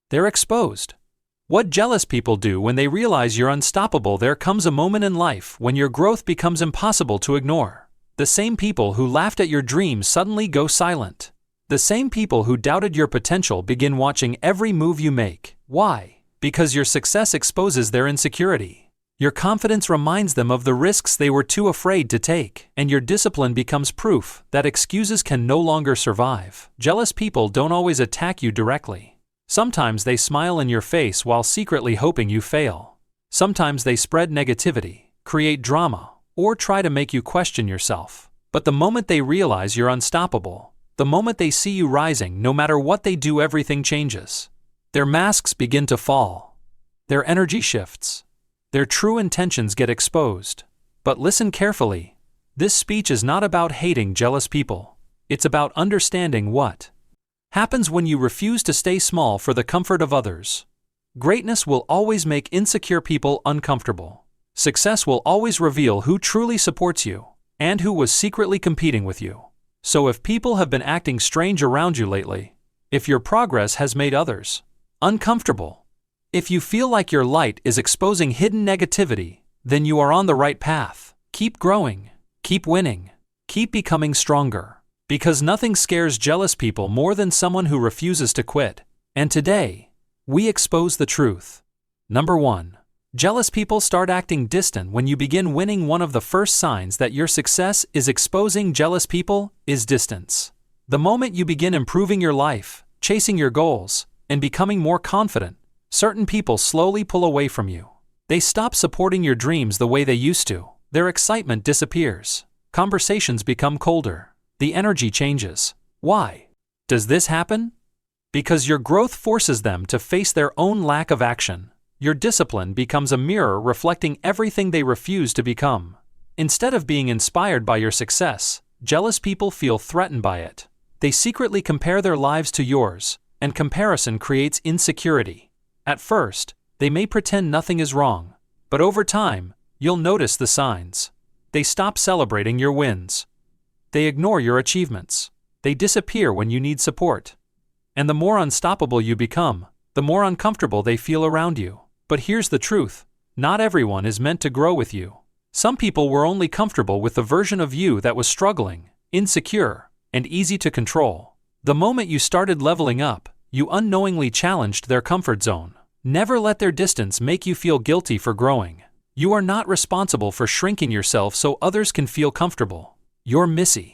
They're exposed. What jealous people do when they realize you're unstoppable. There comes a moment in life when your growth becomes impossible to ignore. The same people who laughed at your dreams suddenly go silent. The same people who doubted your potential begin watching every move you make. Why? Because your success exposes their insecurity. Your confidence reminds them of the risks they were too afraid to take, and your discipline becomes proof that excuses can no longer survive. Jealous people don't always attack you directly. Sometimes they smile in your face while secretly hoping you fail. Sometimes they spread negativity, create drama, or try to make you question yourself. But the moment they realize you're unstoppable, the moment they see you rising, no matter what they do, everything changes. Their masks begin to fall. Their energy shifts. Their true intentions get exposed. But listen carefully. This speech is not about hating jealous people. It's about understanding what happens when you refuse to stay small for the comfort of others. Greatness will always make insecure people uncomfortable. Success will always reveal who truly supports you and who was secretly competing with you. So if people have been acting strange around you lately, if your progress has made others uncomfortable, if you feel like your light is exposing hidden negativity, then you are on the right path. Keep growing, keep winning, keep becoming stronger. Because nothing scares jealous people more than someone who refuses to quit. And today, we expose the truth. Number 1. Jealous people start acting distant when you begin winning. One of the first signs that your success is exposing jealous people is distance. The moment you begin improving your life, chasing your goals, and becoming more confident, certain people slowly pull away from you. They stop supporting your dreams the way they used to. Their excitement disappears. Conversations become colder. The energy changes. Why does this happen? Because your growth forces them to face their own lack of action. Your discipline becomes a mirror reflecting everything they refuse to become. Instead of being inspired by your success, jealous people feel threatened by it. They secretly compare their lives to yours, and comparison creates insecurity. At first, they may pretend nothing is wrong, but over time, you'll notice the signs. They stop celebrating your wins. They ignore your achievements. They disappear when you need support. And the more unstoppable you become, the more uncomfortable they feel around you. But here's the truth. Not everyone is meant to grow with you. Some people were only comfortable with the version of you that was struggling, insecure, and easy to control. The moment you started leveling up, you unknowingly challenged their comfort zone. Never let their distance make you feel guilty for growing. You are not responsible for shrinking yourself so others can feel comfortable. Your mission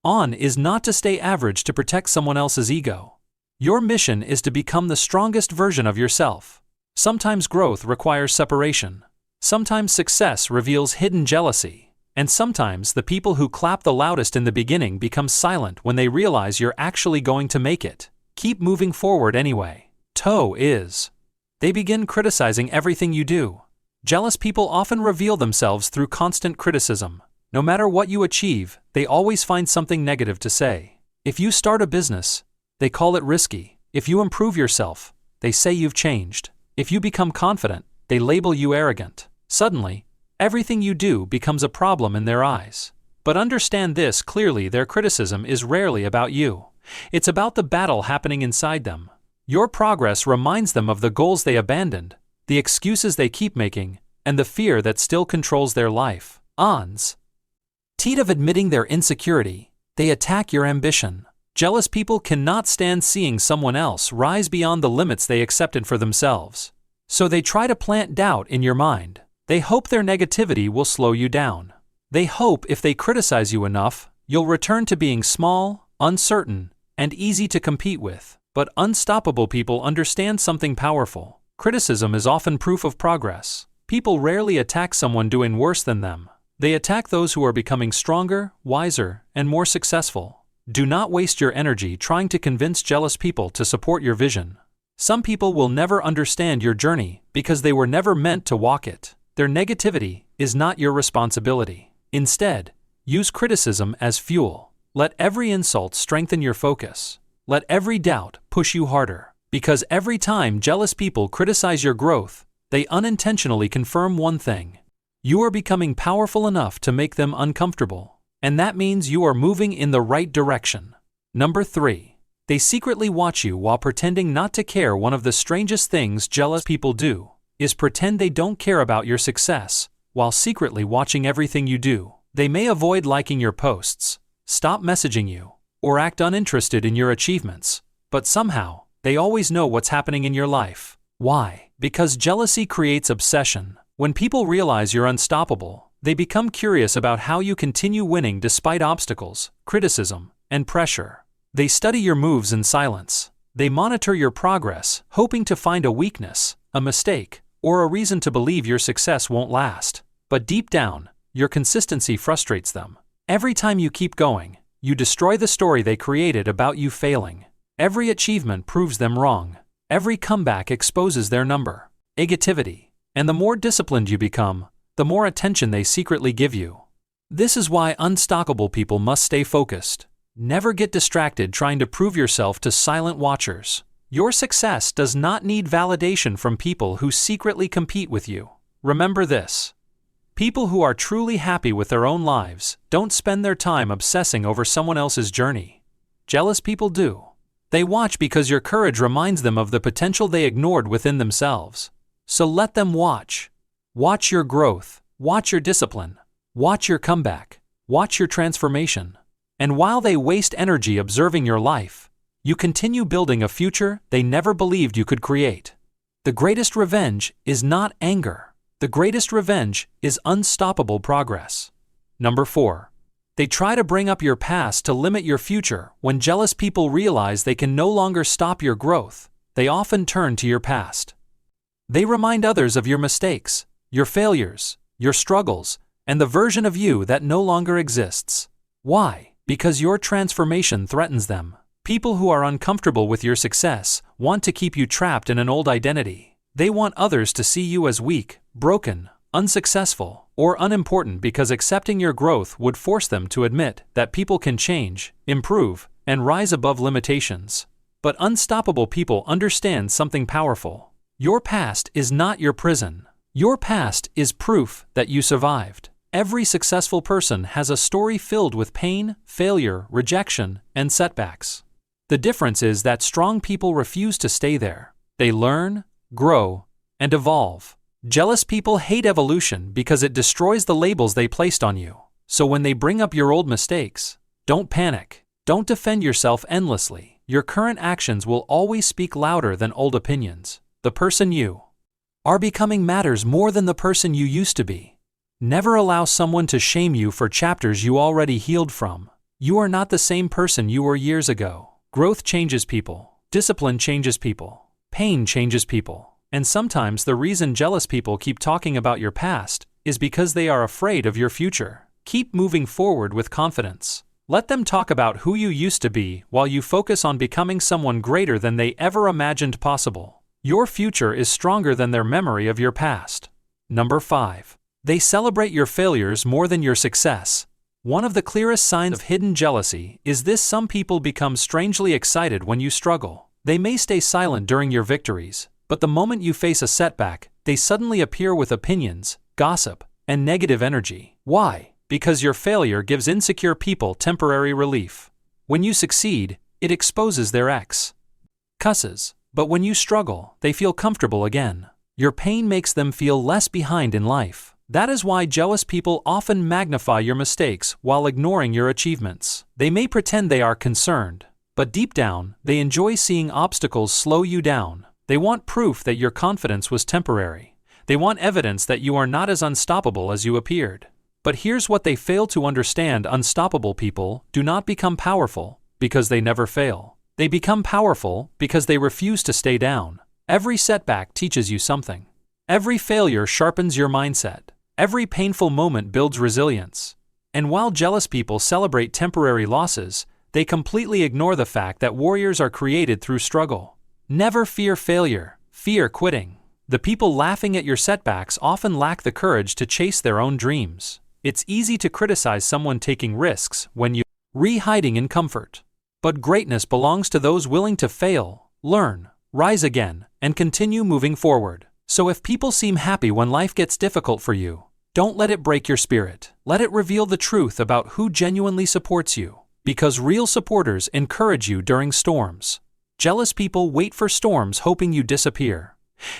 is not to stay average to protect someone else's ego. Your mission is to become the strongest version of yourself. Sometimes growth requires separation. Sometimes success reveals hidden jealousy. And sometimes the people who clap the loudest in the beginning become silent when they realize you're actually going to make it. Keep moving forward anyway. They begin criticizing everything you do. Jealous people often reveal themselves through constant criticism. No matter what you achieve, they always find something negative to say. If you start a business, they call it risky. If you improve yourself, they say you've changed. If you become confident, they label you arrogant. Suddenly, everything you do becomes a problem in their eyes. But understand this clearly: their criticism is rarely about you. It's about the battle happening inside them. Your progress reminds them of the goals they abandoned, the excuses they keep making, and the fear that still controls their life. Instead of admitting their insecurity, they attack your ambition. Jealous people cannot stand seeing someone else rise beyond the limits they accepted for themselves. So they try to plant doubt in your mind. They hope their negativity will slow you down. They hope if they criticize you enough, you'll return to being small, uncertain, and easy to compete with. But unstoppable people understand something powerful. Criticism is often proof of progress. People rarely attack someone doing worse than them. They attack those who are becoming stronger, wiser, and more successful. Do not waste your energy trying to convince jealous people to support your vision. Some people will never understand your journey because they were never meant to walk it. Their negativity is not your responsibility. Instead, use criticism as fuel. Let every insult strengthen your focus. Let every doubt push you harder. Because every time jealous people criticize your growth, they unintentionally confirm one thing: you are becoming powerful enough to make them uncomfortable. And that means you are moving in the right direction. Number 3. They secretly watch you while pretending not to care. One of the strangest things jealous people do is pretend they don't care about your success, while secretly watching everything you do. They may avoid liking your posts, stop messaging you, or act uninterested in your achievements, but somehow, they always know what's happening in your life. Why? Because jealousy creates obsession. When people realize you're unstoppable, they become curious about how you continue winning despite obstacles, criticism, and pressure. They study your moves in silence. They monitor your progress, hoping to find a weakness, a mistake, or a reason to believe your success won't last. But deep down, your consistency frustrates them. Every time you keep going, you destroy the story they created about you failing. Every achievement proves them wrong. Every comeback exposes their negativity. And the more disciplined you become, the more attention they secretly give you. This is why unstoppable people must stay focused. Never get distracted trying to prove yourself to silent watchers. Your success does not need validation from people who secretly compete with you. Remember this. People who are truly happy with their own lives don't spend their time obsessing over someone else's journey. Jealous people do. They watch because your courage reminds them of the potential they ignored within themselves. So let them watch. Watch your growth. Watch your discipline. Watch your comeback. Watch your transformation. And while they waste energy observing your life, you continue building a future they never believed you could create. The greatest revenge is not anger. The greatest revenge is unstoppable progress. Number 4. They try to bring up your past to limit your future. When jealous people realize they can no longer stop your growth, they often turn to your past. They remind others of your mistakes, your failures, your struggles, and the version of you that no longer exists. Why? Because your transformation threatens them. People who are uncomfortable with your success want to keep you trapped in an old identity. They want others to see you as weak, broken, unsuccessful, or unimportant because accepting your growth would force them to admit that people can change, improve, and rise above limitations. But unstoppable people understand something powerful. Your past is not your prison. Your past is proof that you survived. Every successful person has a story filled with pain, failure, rejection, and setbacks. The difference is that strong people refuse to stay there. They learn, grow, and evolve. Jealous people hate evolution because it destroys the labels they placed on you. So when they bring up your old mistakes, don't panic. Don't defend yourself endlessly. Your current actions will always speak louder than old opinions. The person you are becoming matters more than the person you used to be. Never allow someone to shame you for chapters you already healed from. You are not the same person you were years ago. Growth changes people. Discipline changes people. Pain changes people. And sometimes the reason jealous people keep talking about your past is because they are afraid of your future. Keep moving forward with confidence. Let them talk about who you used to be while you focus on becoming someone greater than they ever imagined possible. Your future is stronger than their memory of your past. Number 5. They celebrate your failures more than your success. One of the clearest signs of hidden jealousy is this: some people become strangely excited when you struggle. They may stay silent during your victories, but the moment you face a setback, they suddenly appear with opinions, gossip, and negative energy. Why? Because your failure gives insecure people temporary relief. When you succeed, it exposes their excuses. But when you struggle, they feel comfortable again. Your pain makes them feel less behind in life. That is why jealous people often magnify your mistakes while ignoring your achievements. They may pretend they are concerned, but deep down, they enjoy seeing obstacles slow you down. They want proof that your confidence was temporary. They want evidence that you are not as unstoppable as you appeared. But here's what they fail to understand: unstoppable people do not become powerful because they never fail. They become powerful because they refuse to stay down. Every setback teaches you something. Every failure sharpens your mindset. Every painful moment builds resilience. And while jealous people celebrate temporary losses, they completely ignore the fact that warriors are created through struggle. Never fear failure. Fear quitting. The people laughing at your setbacks often lack the courage to chase their own dreams. It's easy to criticize someone taking risks when you're hiding in comfort. But greatness belongs to those willing to fail, learn, rise again, and continue moving forward. So if people seem happy when life gets difficult for you, don't let it break your spirit. Let it reveal the truth about who genuinely supports you. Because real supporters encourage you during storms. Jealous people wait for storms hoping you disappear.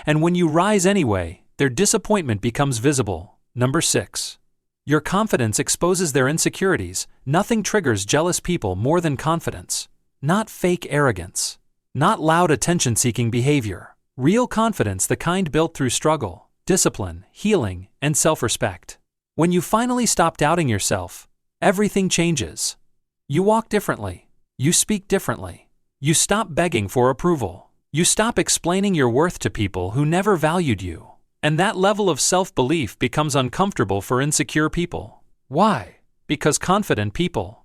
And when you rise anyway, their disappointment becomes visible. Number 6. Your confidence exposes their insecurities. Nothing triggers jealous people more than confidence. Not fake arrogance. Not loud attention-seeking behavior. Real confidence, the kind built through struggle, discipline, healing, and self-respect. When you finally stop doubting yourself, everything changes. You walk differently. You speak differently. You stop begging for approval. You stop explaining your worth to people who never valued you. And that level of self-belief becomes uncomfortable for insecure people. Why? Because confident people,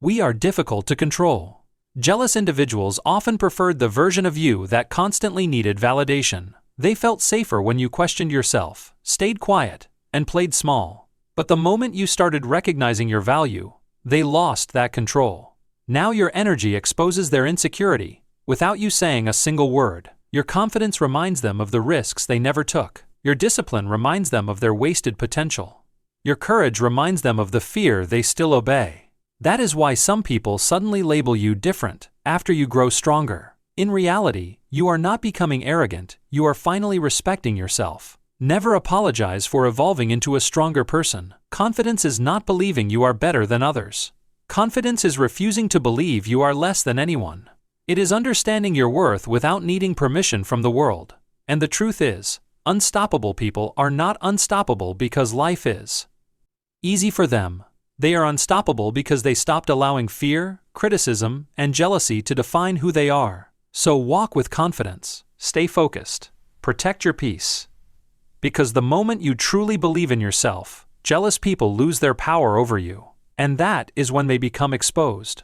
we are difficult to control. Jealous individuals often preferred the version of you that constantly needed validation. They felt safer when you questioned yourself, stayed quiet, and played small. But the moment you started recognizing your value, they lost that control. Now your energy exposes their insecurity. Without you saying a single word, your confidence reminds them of the risks they never took. Your discipline reminds them of their wasted potential. Your courage reminds them of the fear they still obey. That is why some people suddenly label you different after you grow stronger. In reality, you are not becoming arrogant, you are finally respecting yourself. Never apologize for evolving into a stronger person. Confidence is not believing you are better than others. Confidence is refusing to believe you are less than anyone. It is understanding your worth without needing permission from the world. And the truth is, unstoppable people are not unstoppable because life is easy for them. They are unstoppable because they stopped allowing fear, criticism, and jealousy to define who they are. So walk with confidence, stay focused, protect your peace. Because the moment you truly believe in yourself, jealous people lose their power over you. And that is when they become exposed.